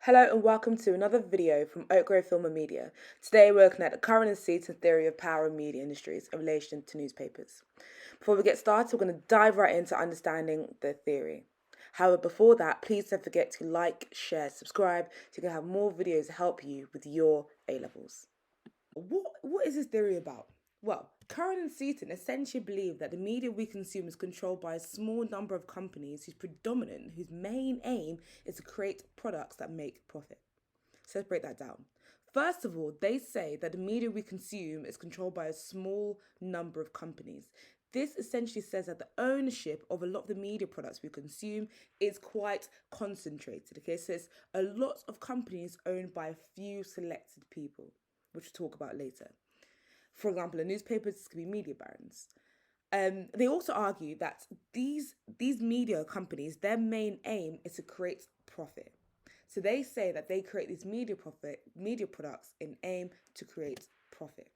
Hello and welcome to another video from Oak Grove Film and Media. Today we're looking at the Curran and Seaton theory of power in media industries in relation to newspapers. Before we get started, we're going to dive right into understanding the theory. However, before that, please don't forget to like, share, subscribe so you can have more videos to help you with your A-levels. What is this theory about? Well, Curran and Seaton essentially believe that the media we consume is controlled by a small number of companies whose main aim is to create products that make profit. So let's break that down. First of all, they say that the media we consume is controlled by a small number of companies. This essentially says that the ownership of a lot of the media products we consume is quite concentrated. Okay, so it's a lot of companies owned by a few selected people, which we'll talk about later. For example, in newspapers, this could be media barons. They also argue that these media companies, their main aim is to create profit. So they say that they create these media products in aim to create profit.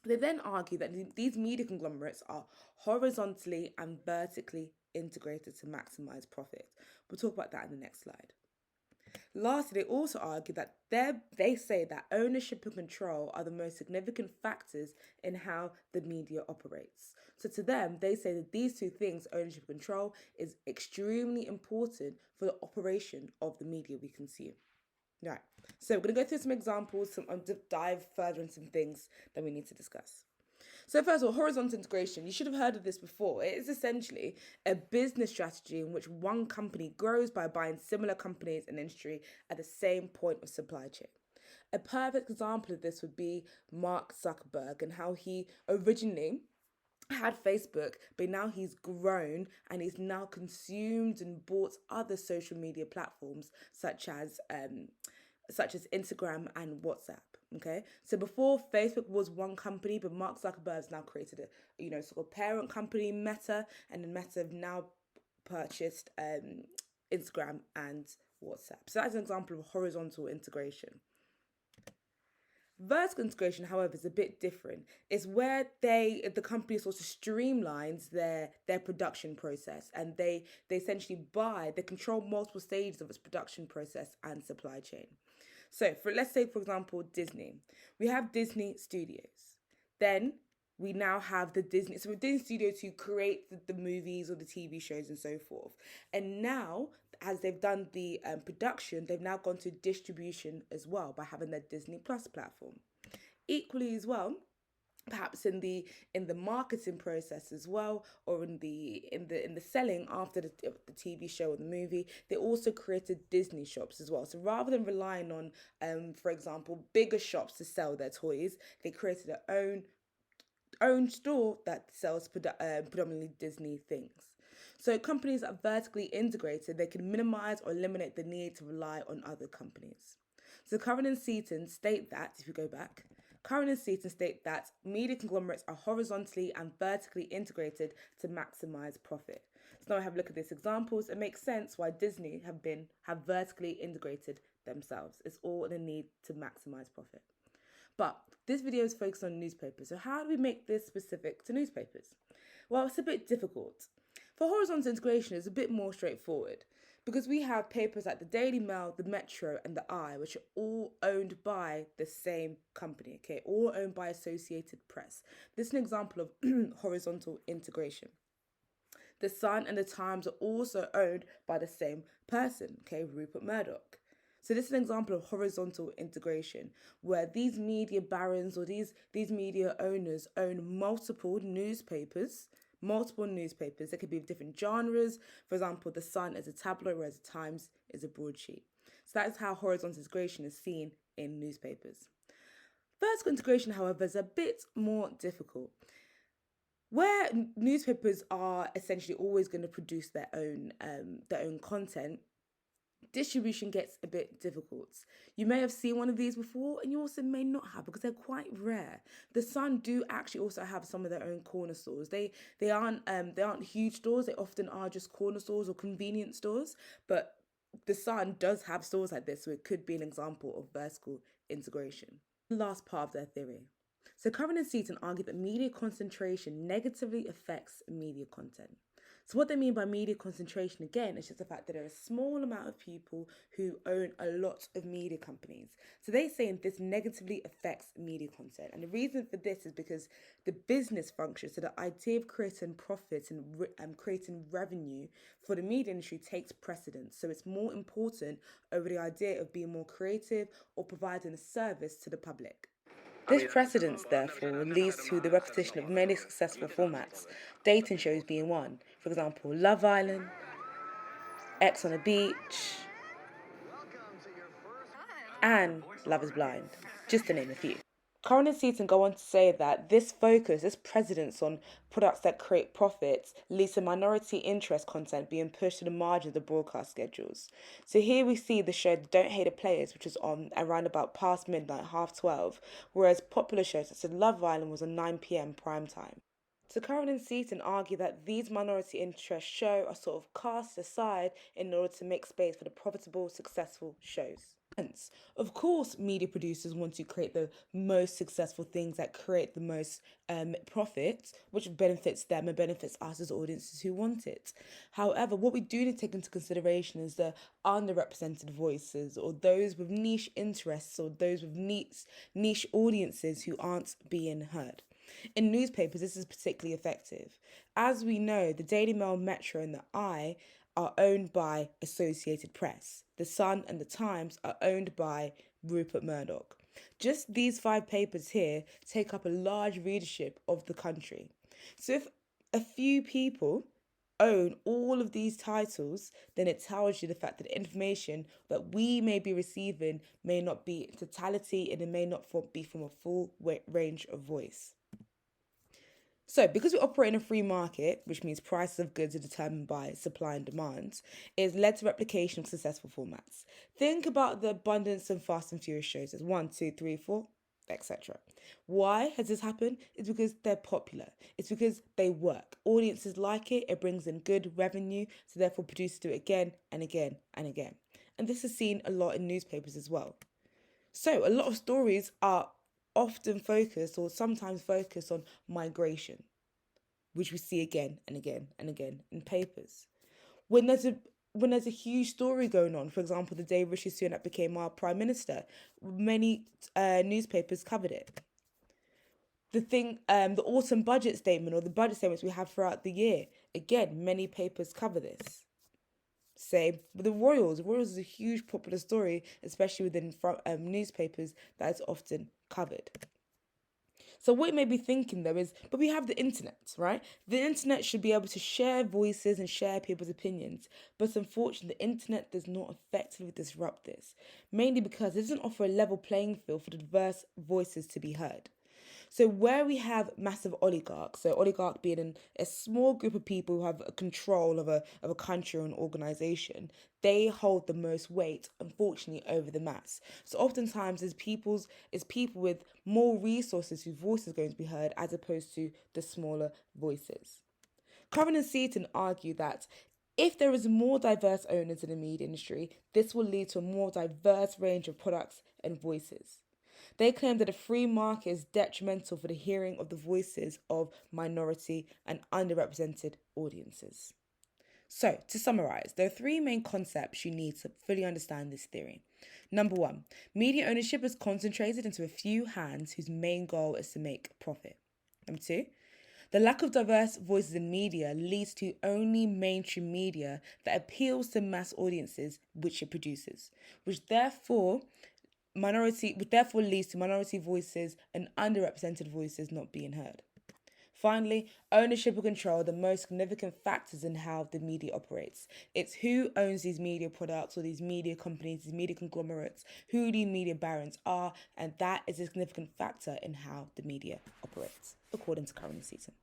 They then argue that these media conglomerates are horizontally and vertically integrated to maximize profit. We'll talk about that in the next slide. Lastly, they also argue that they say that ownership and control are the most significant factors in how the media operates. So to them, they say that these two things, ownership and control, is extremely important for the operation of the media we consume. Right, so we're going to go through some examples, dive further into some things that we need to discuss. So first of all, horizontal integration. You should have heard of this before. It is essentially a business strategy in which one company grows by buying similar companies in industry at the same point of supply chain. A perfect example of this would be Mark Zuckerberg and how he originally had Facebook, but now he's grown and he's now consumed and bought other social media platforms such as Instagram and WhatsApp. Okay, so before Facebook was one company, but Mark Zuckerberg has now created a sort of parent company, Meta, and then Meta have now purchased Instagram and WhatsApp. So that's an example of horizontal integration. Vertical integration, however, is a bit different. It's where the company sort of streamlines their production process, and they essentially they control multiple stages of its production process and supply chain. So let's say, for example, Disney. We have Disney Studios. Then we now have the Disney. So with Disney Studios who create the movies or the TV shows and so forth. And now, as they've done the production, they've now gone to distribution as well by having their Disney Plus platform. Equally as well, perhaps in the marketing process as well, or in the selling after the TV show or the movie, they also created Disney shops as well. So rather than relying on for example, bigger shops to sell their toys, they created their own store that sells predominantly Disney things. So companies that are vertically integrated, they can minimize or eliminate the need to rely on other companies. So Curran and Seaton state that, if you go back, Curran and Seaton state that media conglomerates are horizontally and vertically integrated to maximize profit. So now I have a look at these examples. It makes sense why Disney have vertically integrated themselves. It's all in a need to maximize profit. But this video is focused on newspapers. So how do we make this specific to newspapers? Well, it's a bit difficult. For horizontal integration, it's a bit more straightforward because we have papers like the Daily Mail, the Metro, and the Eye, which are all owned by the same company, okay, all owned by Associated Press. This is an example of horizontal integration. The Sun and the Times are also owned by the same person, okay, Rupert Murdoch. So this is an example of horizontal integration where these media barons or these media owners own multiple newspapers. They could be of different genres. For example, The Sun is a tabloid, whereas The Times is a broadsheet. So that is how horizontal integration is seen in newspapers. Vertical integration, however, is a bit more difficult. Where newspapers are essentially always going to produce their own content, distribution gets a bit difficult. You may have seen one of these before, and you also may not have because they're quite rare. The Sun do actually also have some of their own corner stores. They aren't huge stores. They often are just corner stores or convenience stores. But the Sun does have stores like this, so it could be an example of vertical integration. The last part of their theory. So Curran and Seaton argue that media concentration negatively affects media content. So what they mean by media concentration, again, is just the fact that there are a small amount of people who own a lot of media companies. So they say this negatively affects media content. And the reason for this is because the business function, so the idea of creating profits and creating revenue for the media industry takes precedence. So it's more important over the idea of being more creative or providing a service to the public. This precedence, therefore, leads to the repetition of many successful formats, dating shows being one. For example, Love Island, X on the Beach, and Love is Blind, just to name a few. Curran and Seaton go on to say that this focus, this precedence on products that create profits, leads to minority interest content being pushed to the margin of the broadcast schedules. So here we see the show Don't Hate the Players, which was on around about past midnight, 12:30, whereas popular shows such as Love Island was on 9 p.m. prime time. So Curran and Seaton argue that these minority interests show are sort of cast aside in order to make space for the profitable, successful shows. Of course, media producers want to create the most successful things that create the most profit, which benefits them and benefits us as audiences who want it. However, what we do need to take into consideration is the underrepresented voices, or those with niche interests, or those with niche audiences who aren't being heard. In newspapers, this is particularly effective. As we know, the Daily Mail, Metro, and the Eye are owned by Associated Press. The Sun and the Times are owned by Rupert Murdoch. Just these 5 papers here take up a large readership of the country. So if a few people own all of these titles, then it tells you the fact that the information that we may be receiving may not be in totality, and it may not be from a full range of voice. So, because we operate in a free market, which means prices of goods are determined by supply and demand, it has led to replication of successful formats. Think about the abundance of Fast and Furious shows. There's 1, 2, 3, 4, etc. Why has this happened? It's because they're popular. It's because they work. Audiences like it. It brings in good revenue. So therefore, producers do it again and again and again. And this is seen a lot in newspapers as well. So a lot of stories are often focused, or sometimes focused, on migration, which we see again and again and again in papers. When there's a huge story going on, for example, the day Rishi Sunak became our prime minister, many newspapers covered it. The autumn budget statement, or the budget statements we have throughout the year, again, many papers cover this. Same with the Royals. The Royals is a huge popular story, especially within newspapers, that is often covered. So what you may be thinking though is, but we have the internet, right? The internet should be able to share voices and share people's opinions. But unfortunately, the internet does not effectively disrupt this, mainly because it doesn't offer a level playing field for the diverse voices to be heard. So where we have massive oligarchs, so oligarch being a small group of people who have control of a country or an organization, they hold the most weight, unfortunately, over the mass. So oftentimes it's people with more resources whose voice is going to be heard, as opposed to the smaller voices. Curran and Seaton argue that if there is more diverse owners in the media industry, this will lead to a more diverse range of products and voices. They claim that a free market is detrimental for the hearing of the voices of minority and underrepresented audiences. So, to summarize, there are 3 main concepts you need to fully understand this theory. Number 1, media ownership is concentrated into a few hands whose main goal is to make profit. Number 2, the lack of diverse voices in media leads to only mainstream media that appeals to mass audiences which it produces, which therefore leads to minority voices and underrepresented voices not being heard. Finally, ownership and control are the most significant factors in how the media operates. It's who owns these media products, or these media companies, these media conglomerates, who the media barons are, and that is a significant factor in how the media operates, according to Curran and Seaton.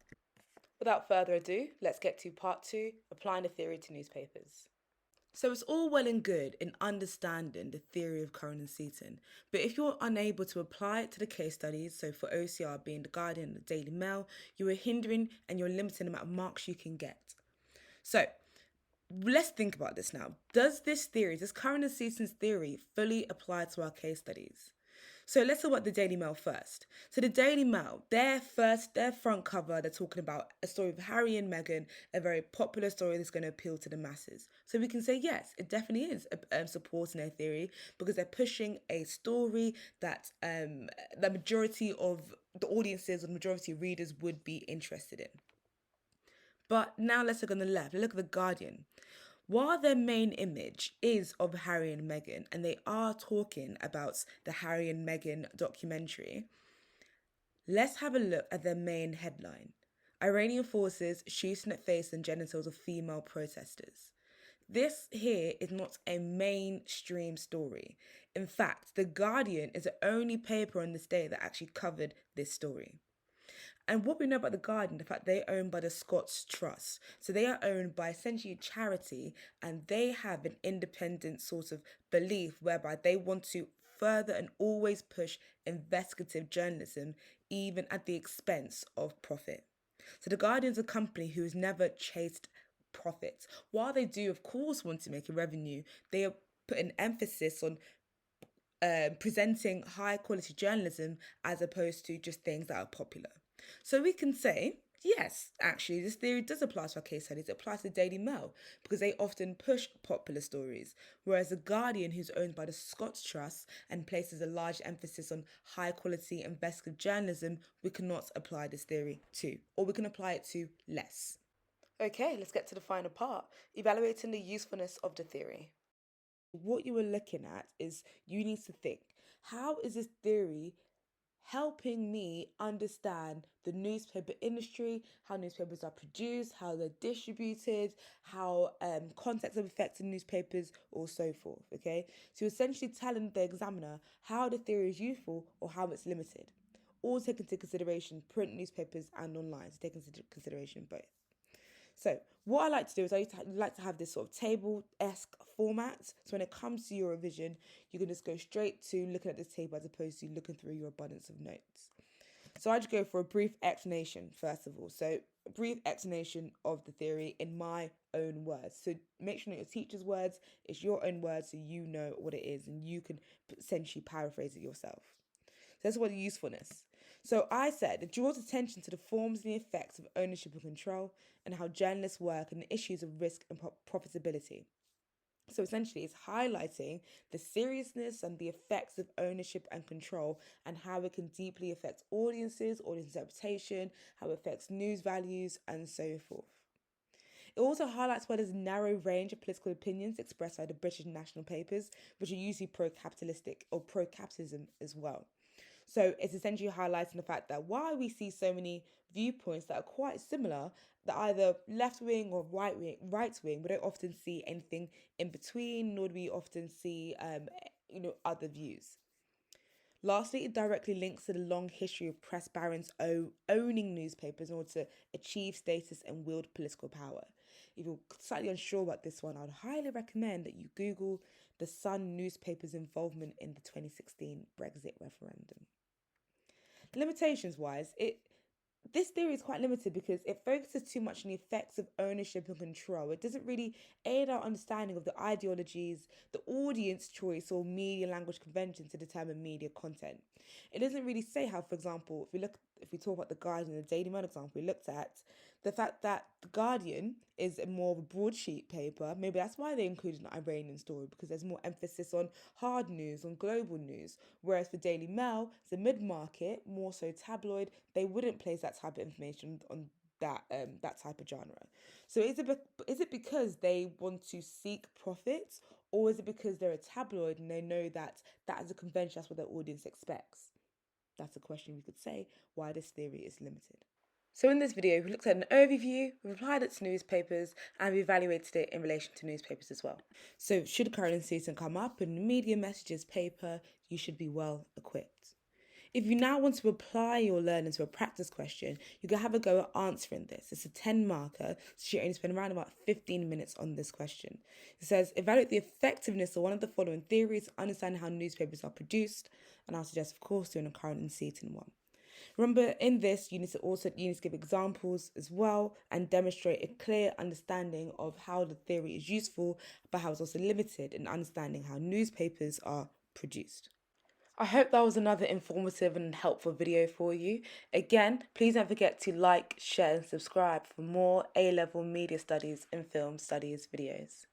Without further ado, let's get to part 2, applying the theory to newspapers. So it's all well and good in understanding the theory of Curran and Seaton, but if you're unable to apply it to the case studies, so for OCR being the Guardian and the Daily Mail, you are hindering and you're limiting the amount of marks you can get. So let's think about this now. Does Curran and Seaton's theory fully apply to our case studies? So let's talk about the Daily Mail first. So the Daily Mail, their front cover, they're talking about a story of Harry and Meghan, a very popular story that's going to appeal to the masses. So we can say yes, it definitely is supporting their theory because they're pushing a story that the majority of the audiences or the majority of readers would be interested in. But now let's look on the left. Look at the Guardian. While their main image is of Harry and Meghan, and they are talking about the Harry and Meghan documentary, let's have a look at their main headline. Iranian forces shooting at face and genitals of female protesters. This here is not a mainstream story. In fact, The Guardian is the only paper in the state that actually covered this story. And what we know about The Guardian, the fact they're owned by the Scots Trust. So they are owned by essentially a charity, and they have an independent sort of belief whereby they want to further and always push investigative journalism, even at the expense of profit. So The Guardian's a company who has never chased profits. While they do, of course, want to make a revenue, they put an emphasis on presenting high quality journalism as opposed to just things that are popular. So we can say, yes, actually, this theory does apply to our case studies. It applies to the Daily Mail because they often push popular stories, whereas The Guardian, who's owned by the Scots Trust and places a large emphasis on high quality investigative journalism, we cannot apply this theory to, or we can apply it to less. Okay, let's get to the final part, evaluating the usefulness of the theory. What you were looking at is you need to think, how is this theory helping me understand the newspaper industry, how newspapers are produced, how they're distributed, how context of affecting newspapers, or so forth, okay? So essentially telling the examiner how the theory is useful or how it's limited. All take into consideration print newspapers and online, so take into consideration both. So what I like to do is I like to have this sort of table-esque format. So when it comes to your revision, you can just go straight to looking at this table as opposed to looking through your abundance of notes. So I just go for a brief explanation, first of all. So a brief explanation of the theory in my own words. So make sure that your teacher's words is your own words so you know what it is and you can essentially paraphrase it yourself. So that's what the usefulness. So I said it draws attention to the forms and the effects of ownership and control and how journalists work and the issues of risk and profitability. So essentially, it's highlighting the seriousness and the effects of ownership and control and how it can deeply affect audiences, audience interpretation, how it affects news values, and so forth. It also highlights why there's a narrow range of political opinions expressed by the British national papers, which are usually pro-capitalistic or pro-capitalism as well. So it's essentially highlighting the fact that while we see so many viewpoints that are quite similar, that either left wing or right wing, we don't often see anything in between, nor do we often see other views. Lastly, it directly links to the long history of press barons owning newspapers in order to achieve status and wield political power. If you're slightly unsure about this one, I would highly recommend that you Google the Sun newspaper's involvement in the 2016 Brexit referendum. Limitations wise, this theory is quite limited because it focuses too much on the effects of ownership and control. It doesn't really aid our understanding of the ideologies, the audience choice, or media language convention to determine media content. It doesn't really say how, for example, if we talk about the Guardian and the Daily Mail example, we looked at the fact that the Guardian is more of a broadsheet paper. Maybe that's why they included an Iranian story, because there's more emphasis on hard news, on global news. Whereas for Daily Mail, it's a mid-market, more so tabloid. They wouldn't place that type of information on that type of genre. So is it because they want to seek profits, or is it because they're a tabloid and they know that as a convention, that's what their audience expects? That's a question we could say why this theory is limited. So in this video, we looked at an overview, we applied it to newspapers, and we evaluated it in relation to newspapers as well. So should Curran and Seaton come up in the media messages paper, you should be well equipped. If you now want to apply your learning to a practice question, you can have a go at answering this. It's a 10 marker, so you only spend around about 15 minutes on this question. It says, evaluate the effectiveness of one of the following theories, understand how newspapers are produced, and I'll suggest, of course, doing a Curran and Seaton one. Remember, in this, you need to give examples as well and demonstrate a clear understanding of how the theory is useful, but how it's also limited in understanding how newspapers are produced. I hope that was another informative and helpful video for you. Again, please don't forget to like, share and subscribe for more A-level media studies and film studies videos.